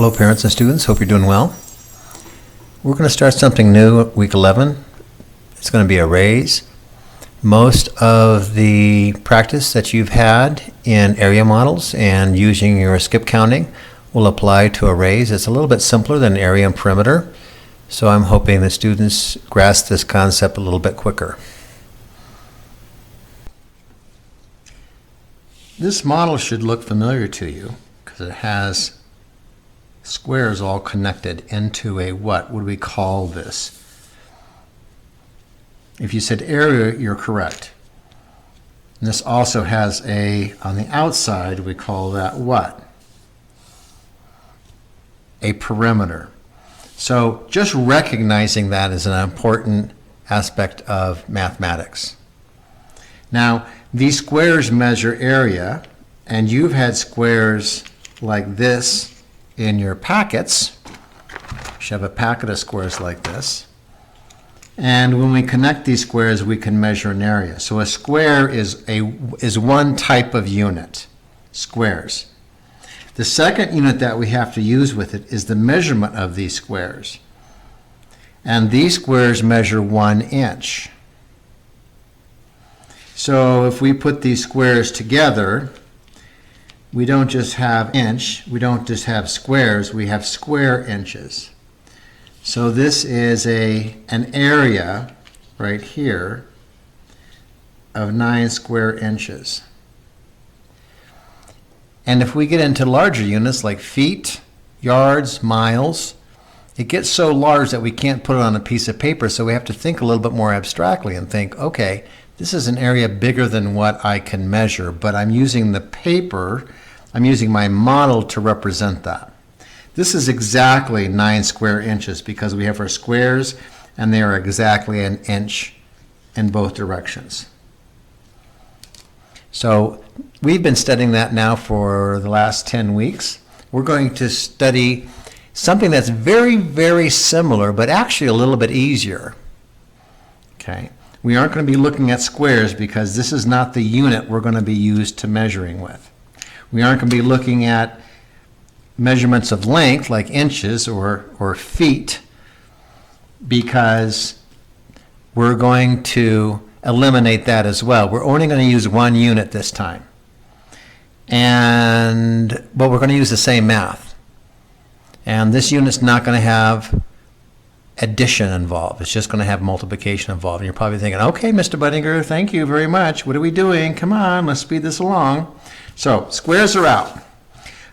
Hello parents and students, hope you're doing well. We're going to start something new at week 11. It's going to be arrays. Most of the practice that you've had in area models and using your skip counting will apply to arrays. It's a little bit simpler than area and perimeter, so I'm hoping the students grasp this concept a little bit quicker. This model should look familiar to you because it has squares all connected into a what would we call this? If you said area, you're correct. And this also has on the outside, we call that what? A perimeter. So just recognizing that is an important aspect of mathematics. Now, these squares measure area, and you've had squares like this in your packets. You should have a packet of squares like this. And when we connect these squares, we can measure an area. So a square is one type of unit, squares. The second unit that we have to use with it is the measurement of these squares. And these squares measure 1 inch. So if we put these squares together, we don't just have inch, we don't just have squares, we have square inches. So this is an area right here of 9 square inches. And if we get into larger units like feet, yards, miles, it gets so large that we can't put it on a piece of paper, so we have to think a little bit more abstractly and think, okay, this is an area bigger than what I can measure, but I'm using the paper, I'm using my model to represent that. This is exactly 9 square inches because we have our squares and they are exactly an inch in both directions. So we've been studying that now for the last 10 weeks. We're going to study something that's very, very similar, but actually a little bit easier. Okay. We aren't going to be looking at squares because this is not the unit we're going to be used to measuring with. We aren't going to be looking at measurements of length like inches or feet because we're going to eliminate that as well. We're only going to use one unit this time. But we're going to use the same math. And this unit's not going to have addition involved. It's just going to have multiplication involved. And you're probably thinking, okay, Mr. Budinger, thank you very much. What are we doing? Come on, let's speed this along. So squares are out.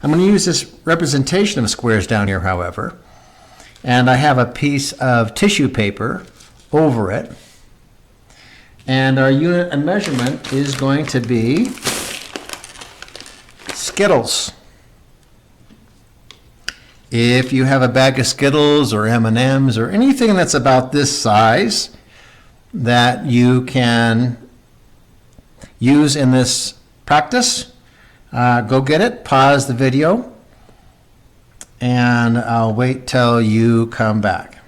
I'm going to use this representation of squares down here, however, and I have a piece of tissue paper over it. And our unit of measurement is going to be Skittles. If you have a bag of Skittles or M&Ms or anything that's about this size that you can use in this practice, go get it, pause the video, and I'll wait till you come back.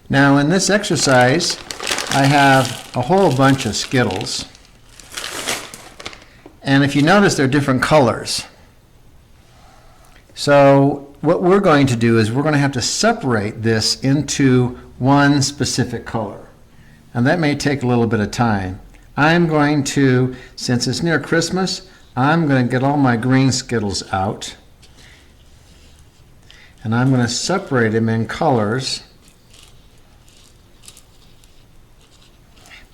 Now in this exercise, I have a whole bunch of Skittles. And if you notice, they're different colors. So what we're going to do is we're going to have to separate this into one specific color. And that may take a little bit of time. I'm going to, since it's near Christmas, I'm going to get all my green Skittles out. And I'm going to separate them in colors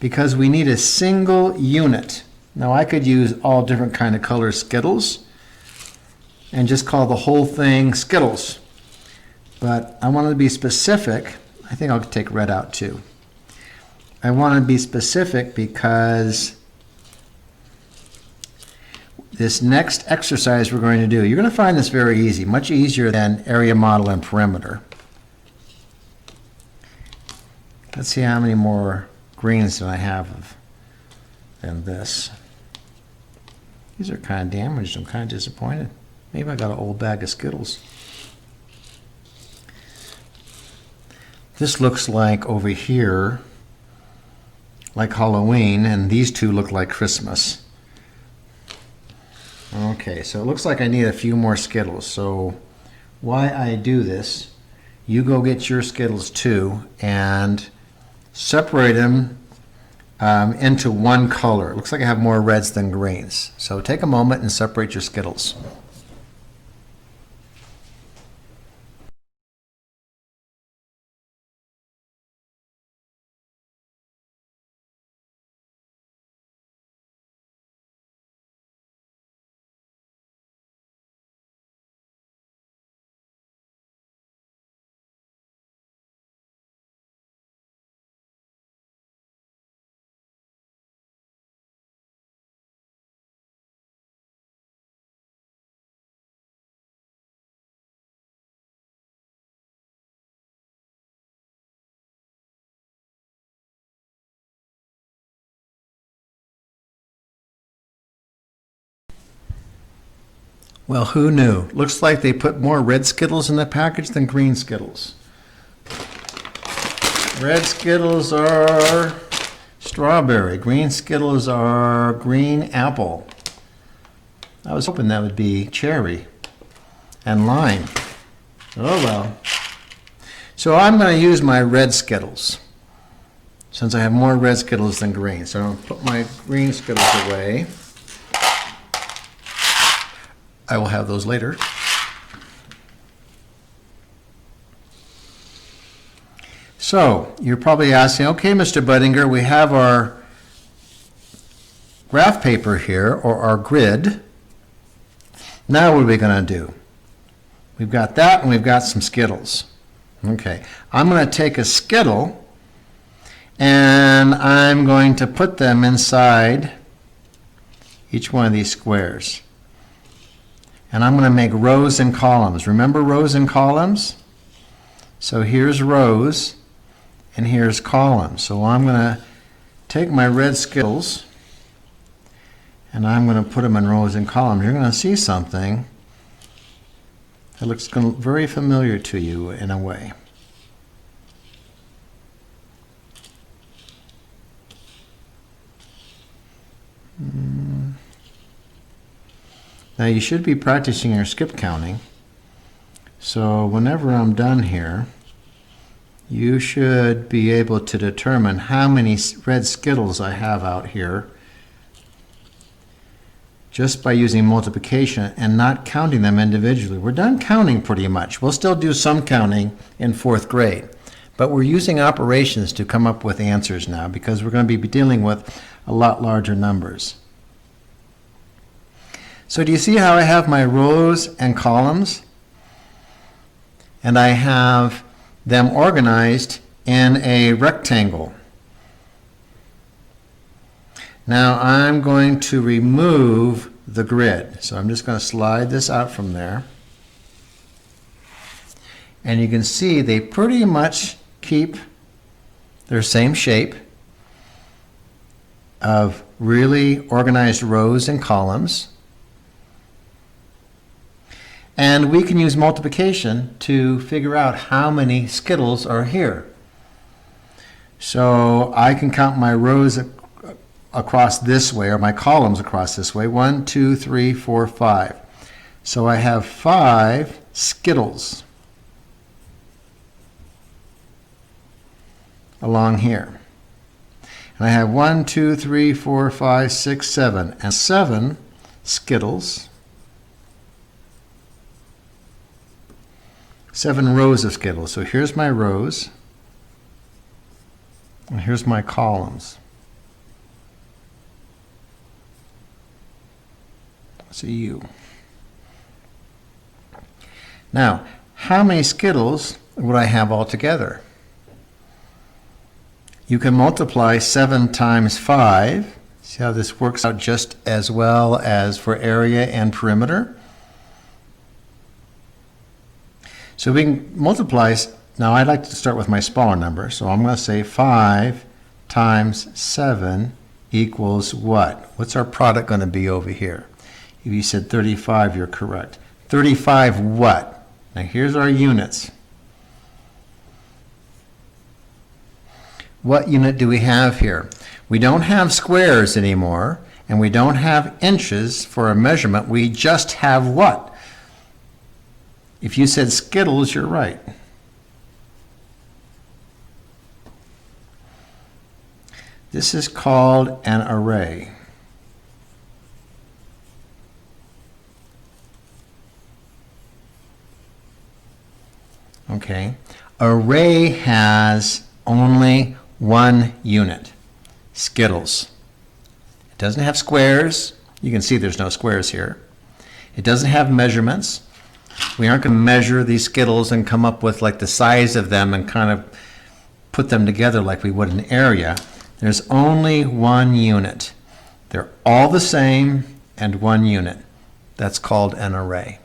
because we need a single unit. Now I could use all different kind of color Skittles and just call the whole thing Skittles. But I want to be specific. I think I'll take red out too. I want to be specific because this next exercise we're going to do, you're going to find this very easy, much easier than area model and perimeter. Let's see how many more greens do I have than this. These are kind of damaged. I'm kind of disappointed. Maybe I got an old bag of Skittles. This looks like over here like Halloween, and these two look like Christmas. Okay, so it looks like I need a few more Skittles. So why I do this, you go get your Skittles too and separate them into one color. It looks like I have more reds than greens. So take a moment and separate your Skittles. Well, who knew? Looks like they put more red Skittles in the package than green Skittles. Red Skittles are strawberry. Green Skittles are green apple. I was hoping that would be cherry and lime. Oh well. So I'm going to use my red Skittles since I have more red Skittles than green. So I'm going to put my green Skittles away. I will have those later. So you're probably asking, okay, Mr. Budinger, we have our graph paper here, or our grid. Now what are we going to do? We've got that and we've got some Skittles. Okay, I'm going to take a Skittle and I'm going to put them inside each one of these squares. And I'm going to make rows and columns. Remember rows and columns? So here's rows and here's columns. So I'm going to take my red Skittles and I'm going to put them in rows and columns. You're going to see something that looks very familiar to you in a way. Now you should be practicing your skip counting. So whenever I'm done here, you should be able to determine how many red Skittles I have out here just by using multiplication and not counting them individually. We're done counting pretty much. We'll still do some counting in 4th grade, but we're using operations to come up with answers now because we're going to be dealing with a lot larger numbers. So do you see how I have my rows and columns? And I have them organized in a rectangle. Now I'm going to remove the grid. So I'm just going to slide this out from there. And you can see they pretty much keep their same shape of really organized rows and columns. And we can use multiplication to figure out how many Skittles are here. So I can count my rows across this way, or my columns across this way. 1, 2, 3, 4, 5. So I have 5 Skittles along here. And I have 1, 2, 3, 4, 5, 6, 7, and 7 Skittles. 7 rows of Skittles. So here's my rows, and here's my columns. That's a U. Now, how many Skittles would I have altogether? You can multiply 7 times 5. See how this works out just as well as for area and perimeter? So we can multiply. Now I'd like to start with my smaller number, so I'm going to say 5 times 7 equals what? What's our product going to be over here? If you said 35, you're correct. 35 what? Now here's our units. What unit do we have here? We don't have squares anymore, and we don't have inches for a measurement. We just have what? If you said Skittles, you're right. This is called an array. Okay. Array has only one unit, Skittles. It doesn't have squares. You can see there's no squares here. It doesn't have measurements. We aren't going to measure these Skittles and come up with like the size of them and kind of put them together like we would an area. There's only one unit. They're all the same and one unit. That's called an array.